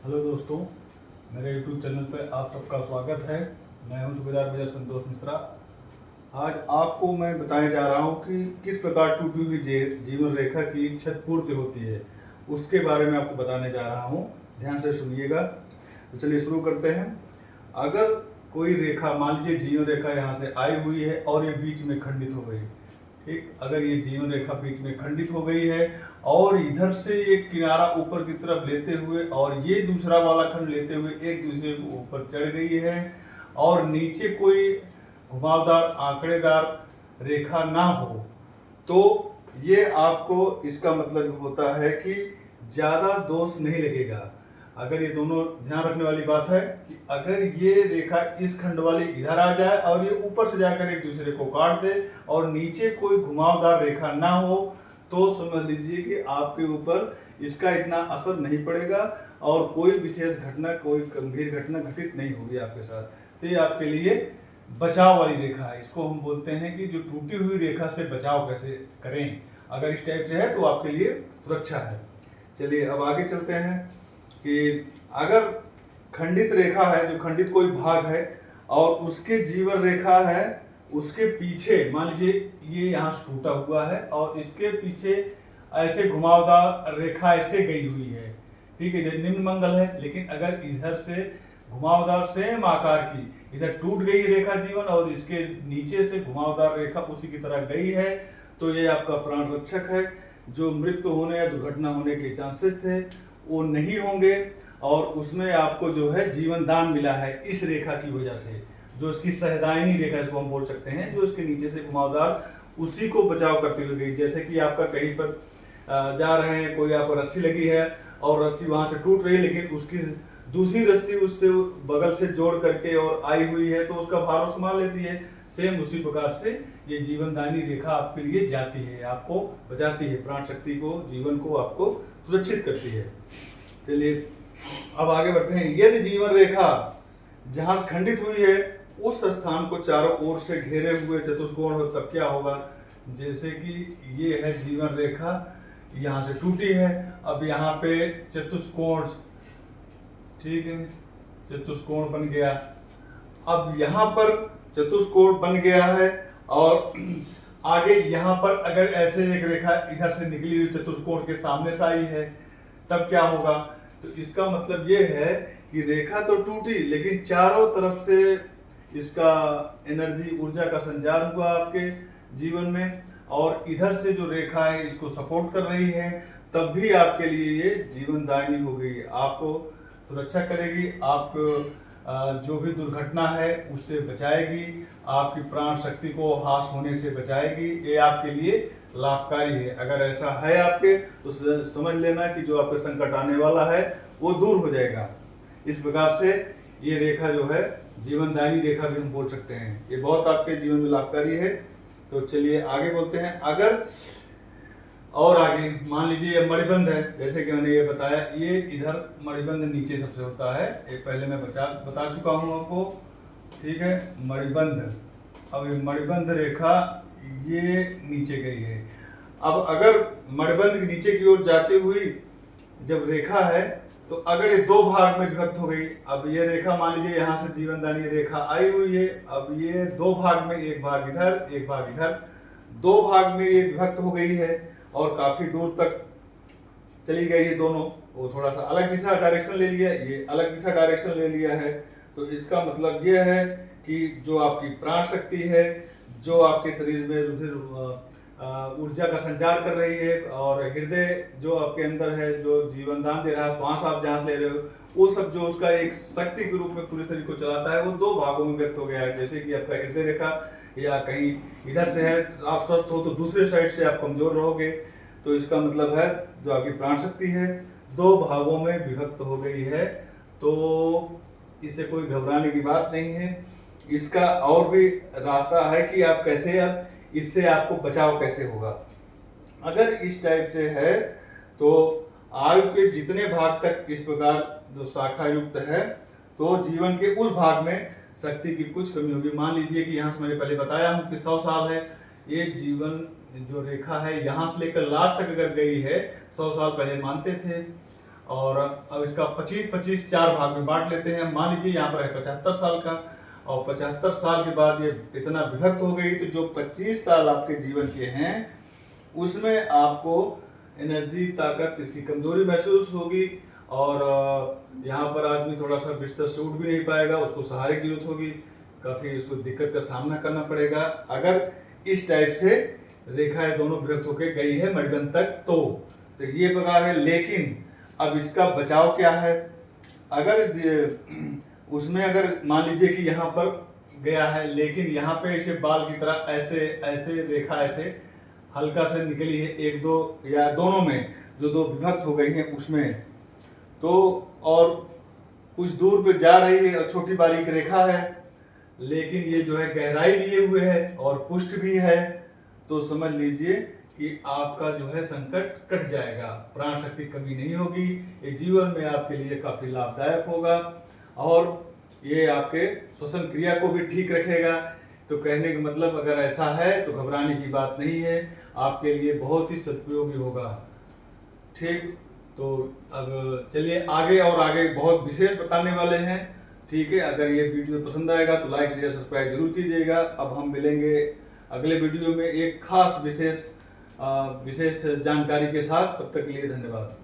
Hello दोस्तों, मेरे YouTube channel पर आप सबका स्वागत है। मैं हूं सूबेदार मेजर संतोष मिश्रा। आज आपको मैं बताने जा रहा हूं कि किस प्रकार टूटी हुई जीवन रेखा की छत पूर्ति होती है, उसके बारे में आपको बताने जा रहा हूं। ध्यान से सुनिएगा। तो चलिए शुरू करते हैं। अगर कोई रेखा, मान लीजिए जीवन रेखा यहाँ से आई हुई है और ये बीच में खंडित हो गई, ठीक। अगर ये जीवन रेखा बीच में खंडित हो गई है और इधर से एक किनारा ऊपर की तरफ लेते हुए और ये दूसरा वाला खंड लेते हुए एक दूसरे को ऊपर चढ़ गई है और नीचे कोई घुमावदार आंकड़ेदार रेखा ना हो, तो ये आपको इसका मतलब होता है कि ज्यादा दोष नहीं लगेगा। अगर ये दोनों ध्यान रखने वाली बात है कि अगर ये रेखा इस खंड वाली इधर आ जाए और ये ऊपर से जाकर एक दूसरे को काट दे और नीचे कोई घुमावदार रेखा ना हो, तो समझ लीजिए कि आपके ऊपर इसका इतना असर नहीं पड़ेगा और कोई विशेष घटना, कोई गंभीर घटना घटित नहीं होगी आपके साथ। तो ये आपके लिए बचाव वाली रेखा है। इसको हम बोलते हैं कि जो टूटी हुई रेखा से बचाव कैसे करें। अगर इस टाइप से है तो आपके लिए सुरक्षा है। चलिए अब आगे चलते हैं कि अगर खंडित रेखा है, जो खंडित कोई भाग है और उसके जीवन रेखा है, उसके पीछे मान लीजिए ये यहाँ से टूटा हुआ है और इसके पीछे ऐसे घुमावदार रेखा ऐसे गई हुई है, ठीक है। इधर निम्न मंगल है, लेकिन अगर इधर से घुमावदार सेम आकार की इधर टूट गई रेखा जीवन और इसके नीचे से घुमावदार रेखा उसी की तरह गई है, तो ये आपका प्राण रक्षक है। जो मृत्यु होने या दुर्घटना होने के चांसेस थे वो नहीं होंगे और उसमें आपको जो है जीवन दान मिला है इस रेखा की वजह से। जो इसकी सहदायिनी रेखा इसको हम बोल सकते हैं, जो इसके नीचे से घुमावदार उसी को बचाव करती हुई गई। जैसे कि आपका कहीं पर जा रहे हैं, कोई आप रस्सी लगी है और रस्सी वहां से टूट रही है, लेकिन उसकी दूसरी रस्सी उससे बगल से जोड़ करके और आई हुई है तो उसका भार संभाल लेती है। सेम उसी प्रकार से ये जीवनदायिनी रेखा आपके लिए जाती है, आपको बचाती है, प्राण शक्ति को, जीवन को आपको सुरक्षित करती है। चलिए अब आगे बढ़ते हैं। यदि जीवन रेखा जहां खंडित हुई है उस स्थान को चारों ओर से घेरे हुए चतुष्कोण हो, तब क्या होगा। जैसे कि ये है जीवन रेखा, यहाँ से टूटी है, अब यहाँ पे चतुष्कोण, ठीक है, चतुष्कोण बन गया। अब यहाँ पर चतुष्कोण बन गया है और आगे यहाँ पर अगर ऐसे एक रेखा इधर से निकली हुई चतुष्कोण के सामने से आई है, तब क्या होगा। तो इसका मतलब ये है कि रेखा तो टूटी लेकिन चारों तरफ से इसका एनर्जी, ऊर्जा का संचार हुआ आपके जीवन में और इधर से जो रेखा है इसको सपोर्ट कर रही है, तब भी आपके लिए ये जीवनदायिनी हो गई। आपको सुरक्षा करेगी, आप जो भी दुर्घटना है उससे बचाएगी, आपकी प्राण शक्ति को हास होने से बचाएगी। ये आपके लिए लाभकारी है। अगर ऐसा है आपके तो समझ लेना कि जो आपके संकट आने वाला है वो दूर हो जाएगा। इस प्रकार से ये रेखा जो है जीवनदायिनी रेखा भी हम बोल सकते हैं, ये बहुत आपके जीवन में लाभकारी है। तो चलिए आगे बोलते हैं। अगर और आगे मान लीजिए ये मणिबंध है, जैसे कि मैंने ये बताया, ये इधर मणिबंध नीचे सबसे होता है, ये पहले मैं बता चुका हूं आपको, ठीक है। मणिबंध, अब ये मणिबंध रेखा ये नीचे गई है। अब अगर मणिबंध के नीचे की ओर जाती हुई जब रेखा है तो अगर ये दो भाग में विभक्त हो गई, अब ये रेखा मान लीजिए यहाँ से जीवनदायिनी रेखा आई हुई है, अब ये दो भाग में, एक भाग इधर एक भाग इधर, दो भाग में ये विभक्त हो गई है और काफी दूर तक चली गई है दोनों। वो थोड़ा सा अलग दिशा डायरेक्शन ले लिया, ये अलग दिशा डायरेक्शन ले लिया है। तो इसका मतलब ये है कि जो आपकी प्राण शक्ति है, जो आपके शरीर में रुधिर ऊर्जा का संचार कर रही है और हृदय जो आपके अंदर है, जो जीवन दान दे रहा है, श्वास आप जहां ले रहे हो, वो सब जो उसका एक शक्ति के रूप में पूरे शरीर को चलाता है, वो दो भागों में व्यक्त हो गया है। जैसे कि आपका हृदय रेखा या कहीं इधर से है, आप स्वस्थ हो तो दूसरे साइड से आप कमजोर रहोगे। तो इसका मतलब है जो आपकी प्राण शक्ति है दो भागों में विभक्त हो गई है। तो इससे कोई घबराने की बात नहीं है। इसका और भी रास्ता है कि आप कैसे, अब इससे आपको बचाव कैसे होगा। अगर इस टाइप से है तो आयु के जितने भाग तक इस प्रकार जो शाखा युक्त है, तो जीवन के उस भाग में शक्ति की कुछ कमी होगी। मान लीजिए कि यहाँ से मैंने पहले बताया हूँ कि 100 साल है, ये जीवन जो रेखा है यहाँ से लेकर लास्ट तक अगर गई है, 100 साल पहले मानते थे, और अब इसका 25-25 4 भाग में बांट लेते हैं। मान लीजिए यहाँ पर है 75 साल का, और 75 साल के बाद ये इतना विभक्त हो गई, तो जो 25 साल आपके जीवन के हैं उसमें आपको एनर्जी, ताकत, इसकी कमजोरी महसूस होगी, और यहाँ पर आदमी थोड़ा सा बिस्तर से उठ भी नहीं पाएगा, उसको सहारे की जरूरत होगी, काफ़ी उसको दिक्कत का सामना करना पड़ेगा। अगर इस टाइप से रेखाएं दोनों विभक्त होकर गई है मणिबंध तक तो ये प्रकार है। लेकिन अब इसका बचाव क्या है? अगर उसमें अगर मान लीजिए कि यहाँ पर गया है, लेकिन यहाँ पे इसे बाल की तरह ऐसे ऐसे रेखा ऐसे हल्का से निकली है, एक दो या दोनों में जो दो विभक्त हो गई हैं उसमें, तो और कुछ दूर पे जा रही है, छोटी बारीक रेखा है, लेकिन ये जो है गहराई लिए हुए है और पुष्ट भी है, तो समझ लीजिए कि आपका जो है संकट कट जाएगा, प्राण शक्ति कमी नहीं होगी, ये जीवन में आपके लिए काफी लाभदायक होगा, और ये आपके श्वसन क्रिया को भी ठीक रखेगा। तो कहने का मतलब अगर ऐसा है तो घबराने की बात नहीं है, आपके लिए बहुत ही सदुपयोगी होगा। ठीक, तो अब चलिए आगे, और आगे बहुत विशेष बताने वाले हैं। ठीक है, अगर ये वीडियो पसंद आएगा तो लाइक शेयर सब्सक्राइब जरूर कीजिएगा। अब हम मिलेंगे अगले वीडियो में एक खास विशेष जानकारी के साथ। तब तक के लिए धन्यवाद।